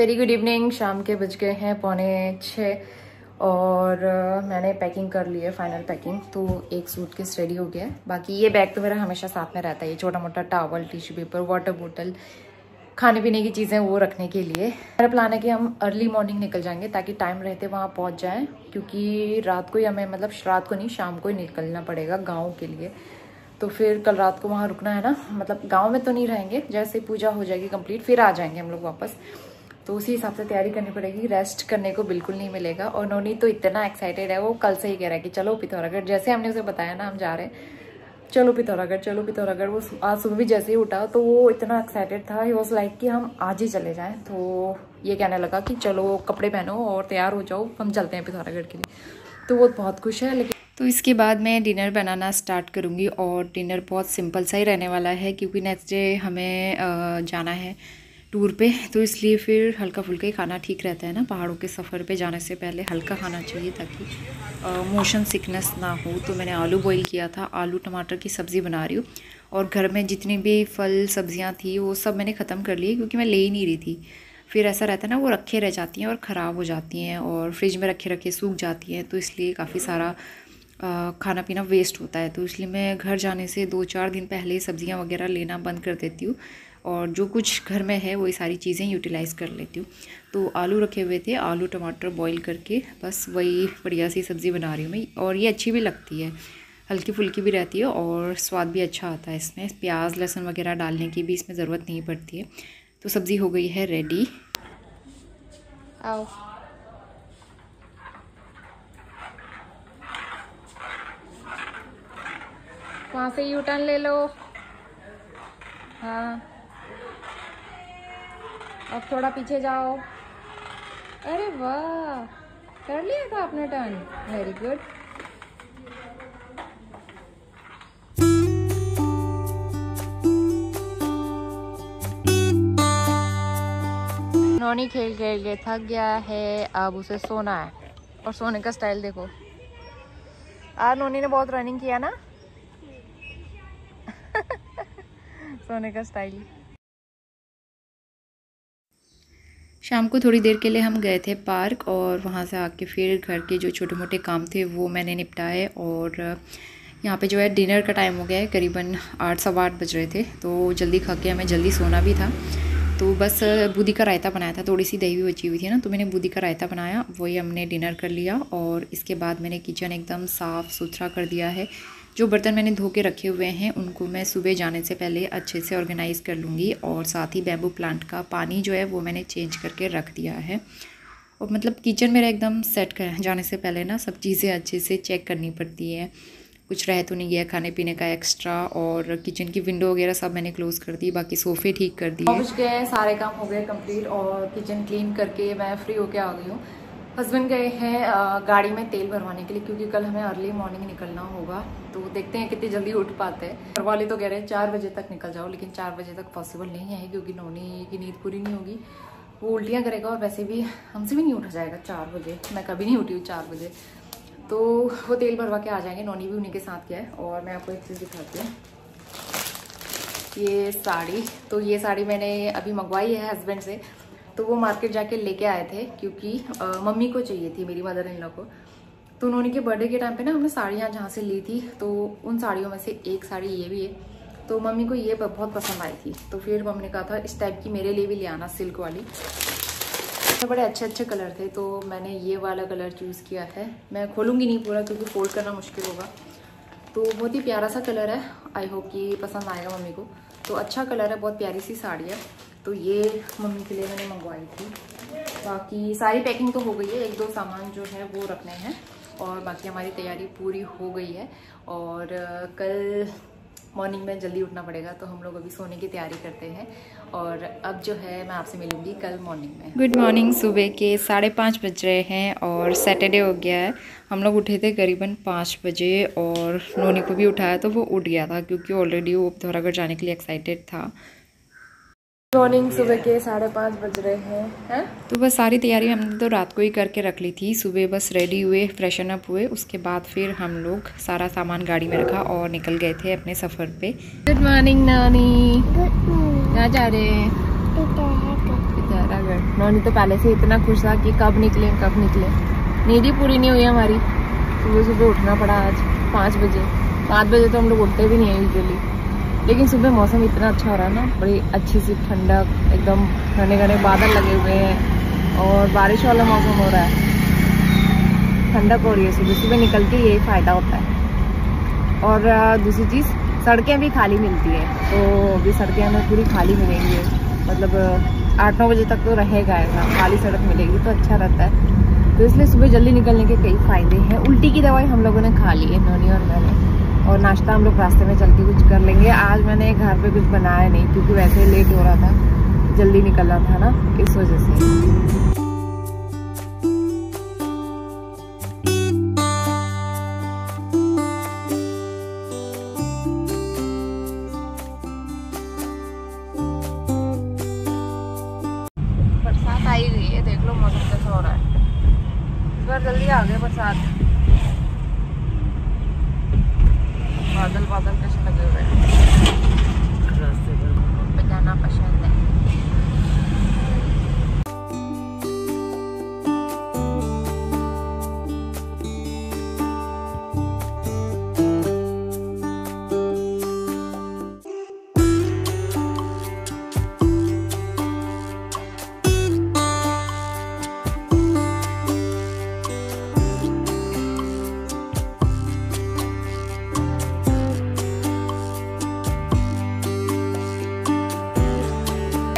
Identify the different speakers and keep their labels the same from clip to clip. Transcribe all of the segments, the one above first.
Speaker 1: Very good evening. शाम के बज गए हैं 5:45 और मैंने पैकिंग कर ली है, फाइनल पैकिंग। तो एक सूटकेस रेडी हो गया है। बाकी ये बैग तो मेरा हमेशा साथ में रहता है, ये छोटा मोटा टॉवल, टिश्यू पेपर, वाटर बोतल, खाने पीने की चीज़ें वो रखने के लिए। मेरा प्लान है कि हम अर्ली मॉर्निंग निकल जाएंगे ताकि टाइम रहते वहाँ पहुँच जाएँ, क्योंकि रात को ही हमें, मतलब रात को नहीं, शाम को ही निकलना पड़ेगा गाँव के लिए। तो फिर कल रात को वहाँ रुकना है ना, मतलब गाँव में तो नहीं रहेंगे, जैसे पूजा हो जाएगी कंप्लीट फिर आ जाएंगे हम लोग वापस। तो उसी हिसाब से तैयारी करनी पड़ेगी, रेस्ट करने को बिल्कुल नहीं मिलेगा। और नोनी तो इतना एक्साइटेड है, वो कल से ही कह रहा है कि चलो पिथौरागढ़। जैसे हमने उसे बताया ना हम जा रहे हैं, चलो पिथौरागढ़, चलो पिथौरागढ़। वो आज सुबह भी जैसे ही उठा तो वो इतना एक्साइटेड था, ही वाज लाइक कि हम आज ही चले जाएं। तो ये कहने लगा कि चलो कपड़े पहनो और तैयार हो जाओ, हम चलते हैं पिथौरागढ़ के लिए। तो वो बहुत खुश है। लेकिन तो इसके बाद मैं डिनर बनाना स्टार्ट करूँगी और डिनर बहुत सिंपल सा ही रहने वाला है, क्योंकि नेक्स्ट डे हमें जाना है टूर पे। तो इसलिए फिर हल्का फुल्का ही खाना ठीक रहता है ना, पहाड़ों के सफ़र पे जाने से पहले हल्का खाना चाहिए ताकि मोशन सिकनेस ना हो। तो मैंने आलू बॉईल किया था, आलू टमाटर की सब्ज़ी बना रही हूँ। और घर में जितनी भी फल सब्जियाँ थी वो सब मैंने ख़त्म कर ली, क्योंकि मैं ले ही नहीं रही थी। फिर ऐसा रहता है ना, वो रखे रह जाती हैं और ख़राब हो जाती हैं और फ्रिज में रखे रखे सूख जाती हैं। तो इसलिए काफ़ी सारा खाना पीना वेस्ट होता है। तो इसलिए मैं घर जाने से 2-4 दिन पहले सब्ज़ियाँ वगैरह लेना बंद कर देती हूँ और जो कुछ घर में है वही सारी चीज़ें यूटिलाइज़ कर लेती हूँ। तो आलू रखे हुए थे, आलू टमाटर बॉईल करके बस वही बढ़िया सी सब्ज़ी बना रही हूँ मैं। और ये अच्छी भी लगती है, हल्की फुल्की भी रहती है और स्वाद भी अच्छा आता है इसमें। प्याज लहसुन वगैरह डालने की भी इसमें ज़रूरत नहीं पड़ती है। तो सब्ज़ी हो गई है रेडी। आओ वहाँ से यू टर्न ले लो। हाँ, अब थोड़ा पीछे जाओ। अरे वाह, कर लिया था आपने टर्न, वेरी गुड। नोनी खेल खेल के थक गया है, अब उसे सोना है। और सोने का स्टाइल देखो, आज नोनी ने बहुत रनिंग किया ना। सोने का स्टाइल। शाम को थोड़ी देर के लिए हम गए थे पार्क और वहाँ से आके फिर घर के जो छोटे मोटे काम थे वो मैंने निपटाए। और यहाँ पे जो है डिनर का टाइम हो गया है, करीबन 8-8:15 बज रहे थे। तो जल्दी खा के हमें जल्दी सोना भी था। तो बस बूंदी का रायता बनाया था, थोड़ी सी दही भी बची हुई थी ना, तो मैंने बूंदी का रायता बनाया, वही हमने डिनर कर लिया। और इसके बाद मैंने किचन एकदम साफ़ सुथरा कर दिया है। जो बर्तन मैंने धो के रखे हुए हैं उनको मैं सुबह जाने से पहले अच्छे से ऑर्गेनाइज़ कर लूँगी। और साथ ही बैम्बू प्लांट का पानी जो है वो मैंने चेंज करके रख दिया है। और मतलब किचन मेरा एकदम सेट कर जाने से पहले ना सब चीज़ें अच्छे से चेक करनी पड़ती है, कुछ रह तो नहीं गया खाने पीने का एक्स्ट्रा। और किचन की विंडो वगैरह सब मैंने क्लोज़ कर दी, बाकी सोफ़े ठीक कर दिए। पहुँच गए, सारे काम हो गए कंप्लीट और किचन क्लीन करके मैं फ्री होके आ गई हूँ। हस्बैंड गए हैं गाड़ी में तेल भरवाने के लिए, क्योंकि कल हमें अर्ली मॉर्निंग निकलना होगा। तो देखते हैं कितनी जल्दी उठ पाते हैं। घर वाले तो कह रहे हैं 4 बजे तक निकल जाओ, लेकिन 4 बजे तक पॉसिबल नहीं है, क्योंकि नोनी की नींद पूरी नहीं होगी, वो उल्टियाँ करेगा और वैसे भी हमसे भी नहीं उठा जाएगा 4 बजे। मैं कभी नहीं उठी हूँ 4 बजे। तो वो तेल भरवा के आ जाएंगे, नोनी भी उन्हीं के साथ गया है। और मैं आपको एक चीज़ दिखाती हूँ, ये साड़ी। तो ये साड़ी मैंने अभी मंगवाई है हस्बैंड से। तो वो मार्केट जाके लेके आए थे, क्योंकि मम्मी को चाहिए थी, मेरी मदर इन लॉ को। तो उन्होंने के बर्थडे के टाइम पे ना हमने साड़ियाँ जहाँ से ली थी, तो उन साड़ियों में से एक साड़ी ये भी है। तो मम्मी को ये बहुत पसंद आई थी, तो फिर मम्मी ने कहा था इस टाइप की मेरे लिए भी ले आना, सिल्क वाली। तो बड़े अच्छे अच्छे कलर थे, तो मैंने ये वाला कलर चूज़ किया है। मैं खोलूँगी नहीं पूरा, क्योंकि फोल्ड करना मुश्किल होगा। तो बहुत ही प्यारा सा कलर है, आई होप कि पसंद आएगा मम्मी को। तो अच्छा कलर है, बहुत प्यारी सी साड़ी है। तो ये मम्मी के लिए मैंने मंगवाई थी। बाकी सारी पैकिंग तो हो गई है, 1-2 सामान जो है वो रखने हैं और बाकी हमारी तैयारी पूरी हो गई है। और कल मॉर्निंग में जल्दी उठना पड़ेगा, तो हम लोग अभी सोने की तैयारी करते हैं। और अब जो है मैं आपसे मिलूंगी कल मॉर्निंग में। Good morning. सुबह के 5:30 बज रहे हैं और सैटरडे हो गया है। हम लोग उठे थे करीबन 5 बजे और नोनी को भी उठाया तो वो उठ गया था, क्योंकि ऑलरेडी वो पिथौरागढ़ जाने के लिए एक्साइटेड था। मॉर्निंग सुबह के 5:30 बज रहे हैं। तो बस सारी तैयारी हमने तो रात को ही करके रख ली थी। सुबह बस रेडी हुए, फ्रेशन अप हुए, उसके बाद फिर हम लोग सारा सामान गाड़ी में रखा और निकल गए थे अपने सफ़र पे। गुड मॉर्निंग नानी। कहाँ जा रहे हैं? पिथौरागढ़। नौनी तो पहले से इतना खुश था कि कब निकले कब निकले। नींद ही पूरी नहीं हुई हमारी। सुबह सुबह उठना पड़ा आज 5 बजे। 5 बजे तो हम लोग उठते भी नहीं है यूजुअली, लेकिन सुबह मौसम इतना अच्छा हो रहा है ना, बड़ी अच्छी सी ठंडक, एकदम घने घने बादल लगे हुए हैं और बारिश वाला मौसम हो रहा है, ठंडक हो रही है। सुबह सुबह निकल के यही फ़ायदा होता है। और दूसरी चीज़, सड़कें भी खाली मिलती है, तो अभी सड़कें हमें पूरी खाली मिलेंगी, मतलब 8-9 बजे तक तो रहेगा ऐसा, खाली सड़क मिलेगी तो अच्छा रहता है। तो इसलिए सुबह जल्दी निकलने के कई फ़ायदे हैं। उल्टी की दवाई हम लोगों ने खा ली है, नौनी और मैंने, और नाश्ता हम लोग रास्ते में चल के कुछ कर लेंगे। आज मैंने घर पे कुछ बनाया नहीं क्योंकि वैसे ही लेट हो रहा था, जल्दी निकलना था ना, इस वजह से। बरसात आई गई है, देख लो मौसम कैसा हो रहा है। इस बार जल्दी आ गए बरसात। बादल बादल कैसे लगे हुए हैं। रास्ते पर जाना पसंद है।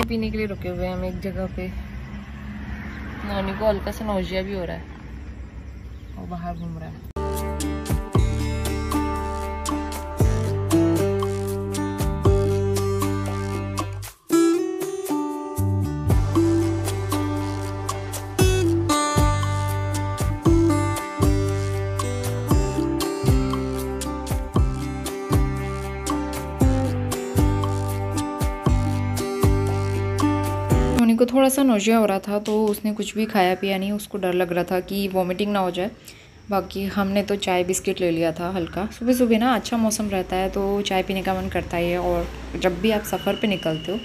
Speaker 1: पीने के लिए रुके हुए हैं हम एक जगह पे। नौनी को हल्का सा नौजिया भी हो रहा है और बाहर घूम रहा है। नौनी को थोड़ा सा नौजिया हो रहा था तो उसने कुछ भी खाया पिया नहीं, उसको डर लग रहा था कि वॉमिटिंग ना हो जाए। बाकी हमने तो चाय बिस्किट ले लिया था हल्का। सुबह सुबह ना अच्छा मौसम रहता है तो चाय पीने का मन करता ही है, और जब भी आप सफ़र पे निकलते हो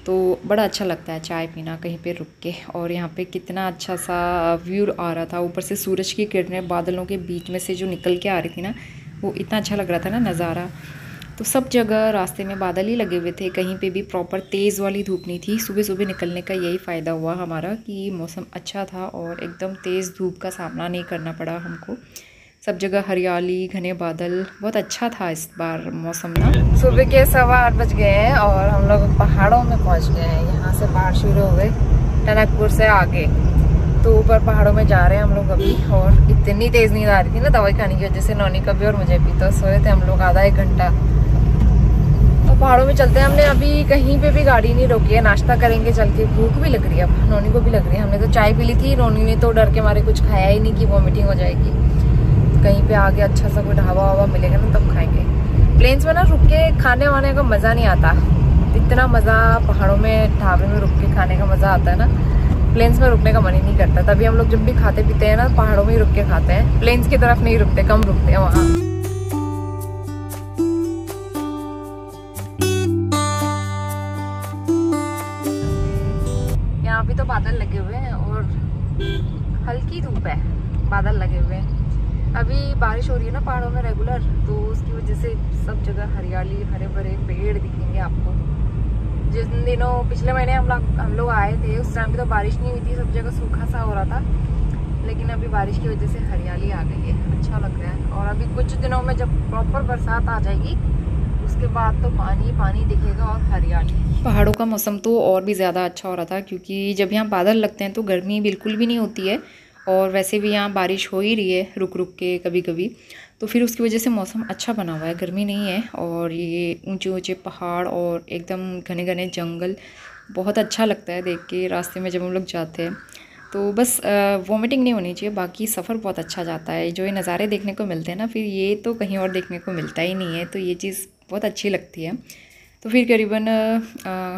Speaker 1: तो बड़ा अच्छा लगता है चाय पीना कहीं पे रुक के। और यहाँ पे कितना अच्छा सा व्यू आ रहा था, ऊपर से सूरज की किरणें बादलों के बीच में से जो निकल के आ रही थी ना, वो इतना अच्छा लग रहा था ना नज़ारा। तो सब जगह रास्ते में बादल ही लगे हुए थे, कहीं पे भी प्रॉपर तेज़ वाली धूप नहीं थी। सुबह सुबह निकलने का यही फ़ायदा हुआ हमारा कि मौसम अच्छा था और एकदम तेज़ धूप का सामना नहीं करना पड़ा हमको। सब जगह हरियाली, घने बादल, बहुत अच्छा था इस बार मौसम ना। सुबह के 8:15 बज गए हैं और हम लोग पहाड़ों में पहुँच गए हैं। यहाँ से पहाड़ शुरू हो गए टनकपुर से आगे, तो ऊपर पहाड़ों में जा रहे हैं हम लोग अभी। और इतनी तेज़ नींद आ रही थी ना दवाई खाने की वजह से, नौनी का भी और मुझे भी, तो सोए थे हम लोग आधा 1 घंटा। और पहाड़ों में चलते हैं, हमने अभी कहीं पे भी गाड़ी नहीं रोकी है, नाश्ता करेंगे चल के। भूख भी लग रही है, अब नौनी को भी लग रही है। हमने तो चाय पी ली थी, नौनी ने तो डर के मारे कुछ खाया ही नहीं कि वॉमिटिंग हो जाएगी। तो कहीं पे आगे अच्छा सा कोई ढाबा वाबा मिलेगा ना तब खाएंगे। प्लेन्स में ना रुक के खाने वाने का मज़ा नहीं आता, इतना मज़ा पहाड़ों में ढाबे में रुक के खाने का मज़ा आता है ना, प्लेन्स में रुकने का मन ही नहीं करता। तभी हम लोग जब भी खाते पीते हैं ना पहाड़ों में ही रुक के खाते हैं, प्लेन्स की तरफ नहीं रुकते, कम रुकते हैं वहाँ। यहाँ भी तो बादल लगे हुए हैं और हल्की धूप है, बादल लगे हुए हैं। अभी बारिश हो रही है ना पहाड़ों में रेगुलर, तो उसकी वजह से सब जगह हरियाली, हरे भरे पेड़ दिखेंगे आपको। जिस दिनों पिछले महीने हम लोग आए थे उस टाइम पे तो बारिश नहीं हुई थी, सब जगह सूखा सा हो रहा था, लेकिन अभी बारिश की वजह से हरियाली आ गई है, अच्छा लग रहा है। और अभी कुछ दिनों में जब प्रॉपर बरसात आ जाएगी उसके बाद तो पानी पानी दिखेगा और हरियाली। पहाड़ों का मौसम तो और भी ज़्यादा अच्छा हो रहा था क्योंकि जब यहाँ बादल लगते हैं तो गर्मी बिल्कुल भी नहीं होती है, और वैसे भी यहाँ बारिश हो ही रही है रुक रुक के कभी कभी, तो फिर उसकी वजह से मौसम अच्छा बना हुआ है, गर्मी नहीं है। और ये ऊंचे ऊंचे पहाड़ और एकदम घने घने जंगल, बहुत अच्छा लगता है देख के रास्ते में जब हम लोग जाते हैं। तो बस वॉमिटिंग नहीं होनी चाहिए, बाकी सफ़र बहुत अच्छा जाता है। जो ये नज़ारे देखने को मिलते हैं ना, फिर ये तो कहीं और देखने को मिलता ही नहीं है, तो ये चीज़ बहुत अच्छी लगती है। तो फिर करीबन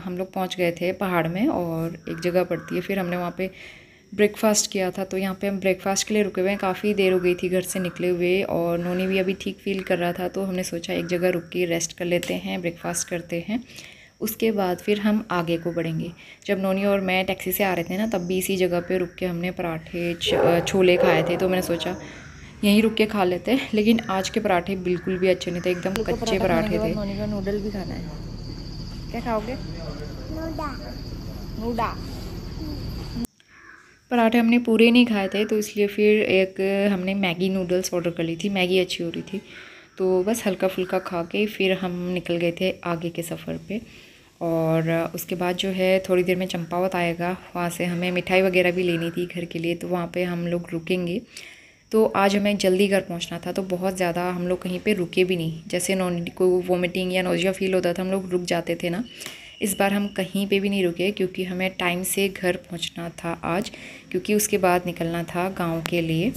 Speaker 1: हम लोग पहुंच गए थे पहाड़ में, और एक जगह पड़ती है, फिर हमने वहाँ पे ब्रेकफास्ट किया था। तो यहाँ पे हम ब्रेकफास्ट के लिए रुके हुए हैं, काफ़ी देर हो गई थी घर से निकले हुए, और नोनी भी अभी ठीक फील कर रहा था, तो हमने सोचा एक जगह रुक के रेस्ट कर लेते हैं, ब्रेकफास्ट करते हैं उसके बाद फिर हम आगे को बढ़ेंगे। जब नोनी और मैं टैक्सी से आ रहे थे ना, तब भी इसी जगह पे रुक के हमने पराठे छोले खाए थे, तो मैंने सोचा यहीं रुक के खा लेते हैं। लेकिन आज के पराठे बिल्कुल भी अच्छे नहीं थे, एकदम कच्चे पराठे थे। नोनी का नूडल भी खाना है। क्या खाओगे? नूडा। पराठे हमने पूरे नहीं खाए थे, तो इसलिए फिर एक हमने मैगी नूडल्स ऑर्डर कर ली थी। मैगी अच्छी हो रही थी, तो बस हल्का फुल्का खा के फिर हम निकल गए थे आगे के सफ़र पे। और उसके बाद जो है थोड़ी देर में चंपावत आएगा, वहाँ से हमें मिठाई वगैरह भी लेनी थी घर के लिए, तो वहाँ पे हम लोग रुकेंगे। तो आज हमें जल्दी घर पहुँचना था, तो बहुत ज़्यादा हम लोग कहीं पे रुके भी नहीं। जैसे नॉनी को वोमिटिंग या नोजिया फील होता था, हम लोग रुक जाते थे ना, इस बार हम कहीं पे भी नहीं रुके, क्योंकि हमें टाइम से घर पहुँचना था आज, क्योंकि उसके बाद निकलना था गाँव के लिए।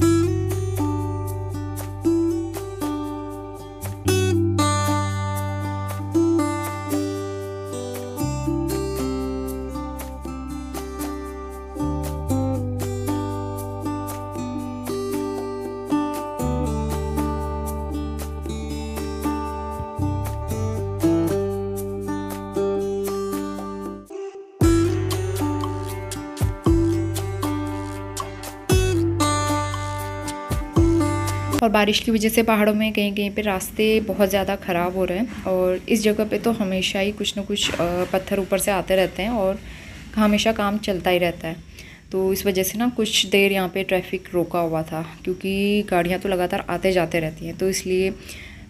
Speaker 1: और बारिश की वजह से पहाड़ों में कहीं कहीं पे रास्ते बहुत ज़्यादा ख़राब हो रहे हैं, और इस जगह पे तो हमेशा ही कुछ ना कुछ पत्थर ऊपर से आते रहते हैं और हमेशा काम चलता ही रहता है। तो इस वजह से ना कुछ देर यहाँ पे ट्रैफिक रोका हुआ था, क्योंकि गाड़ियाँ तो लगातार आते जाते रहती हैं, तो इसलिए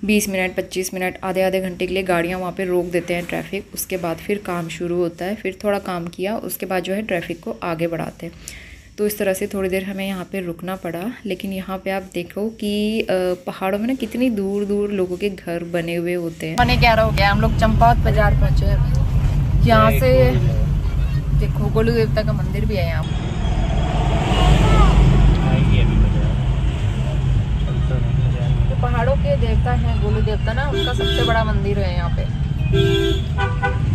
Speaker 1: 20 मिनट 25 मिनट आधे आधे घंटे के लिए गाड़ियाँ वहाँ पे रोक देते हैं ट्रैफिक। उसके बाद फिर काम शुरू होता है, फिर थोड़ा काम किया, उसके बाद जो है ट्रैफिक को आगे बढ़ाते हैं। तो इस तरह से थोड़ी देर हमें यहाँ पे रुकना पड़ा। लेकिन यहाँ पे आप देखो कि पहाड़ों में ना कितनी दूर दूर लोगों के घर बने हुए होते हैं। 11:30 हो गया, हम लोग चंपावत बाजार पहुँचे हैं। यहाँ से देखो गोलू देवता का मंदिर भी है यहाँ पे। तो पहाड़ों के देवता हैं गोलू देवता ना, उनका सबसे बड़ा मंदिर है यहाँ पे।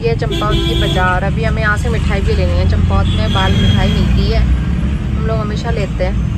Speaker 1: ये चंपावत की बाजार। अभी हमें यहाँ से मिठाई भी लेनी है। चंपावत में बाल मिठाई मिलती है, हम लोग हमेशा लेते हैं।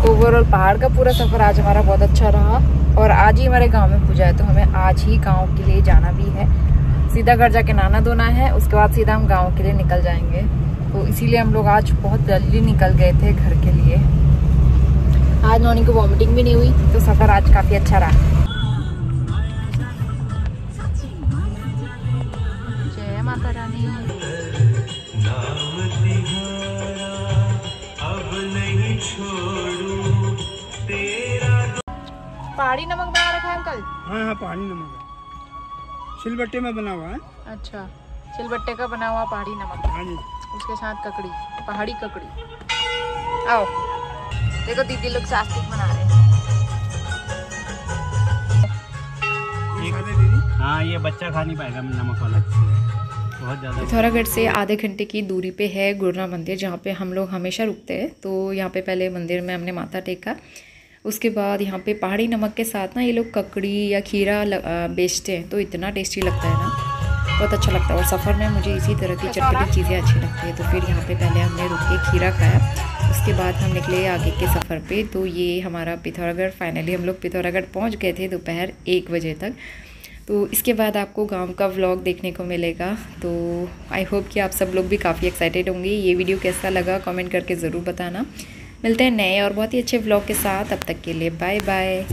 Speaker 1: ओवरऑल पहाड़ का पूरा सफ़र आज हमारा बहुत अच्छा रहा, और आज ही हमारे गांव में पूजा है, तो हमें आज ही गांव के लिए जाना भी है। सीधा घर जाके नहाना धोना है, उसके बाद सीधा हम गांव के लिए निकल जाएंगे। तो इसीलिए हम लोग आज बहुत जल्दी निकल गए थे घर के लिए। आज नोनी को वॉमिटिंग भी नहीं हुई, तो सफ़र आज काफ़ी अच्छा रहा। जय माता रानी। पहाड़ी नमक बना रखा है अंकल?
Speaker 2: हाँ हाँ, पहाड़ी नमक है, सिलबट्टे में बना हुआ है। अच्छा,
Speaker 1: सिलबट्टे का बना हुआ पहाड़ी नमक।
Speaker 2: हाँ जी।
Speaker 1: उसके साथ ककड़ी, पहाड़ी ककड़ी। आओ देखो दीदी लोग सास्तिक बना रहे हैं।
Speaker 2: हाँ, ये बच्चा खा नहीं पाएगा नमक वाला, बहुत ज़्यादा।
Speaker 1: पिथौरागढ़ से आधे घंटे की दूरी पे है गुरना मंदिर, जहाँ पे हम लोग हमेशा रुकते हैं। तो यहाँ पे पहले मंदिर में हमने माथा टेका, उसके बाद यहाँ पे पहाड़ी नमक के साथ ना ये लोग ककड़ी या खीरा बेचते हैं, तो इतना टेस्टी लगता है ना, बहुत अच्छा लगता है। और सफ़र में मुझे इसी तरह की चटपटी चीज़ें अच्छी लगती है। तो फिर यहाँ पे पहले हमने रुक के खीरा खाया, उसके बाद हम निकले आगे के सफ़र पे। तो ये हमारा पिथौरागढ़, फाइनली हम लोग पिथौरागढ़ पहुँच गए थे दोपहर 1 बजे तक। तो इसके बाद आपको गांव का व्लॉग देखने को मिलेगा। तो आई होप कि आप सब लोग भी काफ़ी एक्साइटेड होंगे। ये वीडियो कैसा लगा कमेंट करके ज़रूर बताना। मिलते हैं नए और बहुत ही अच्छे व्लॉग के साथ, तब तक के लिए बाय बाय।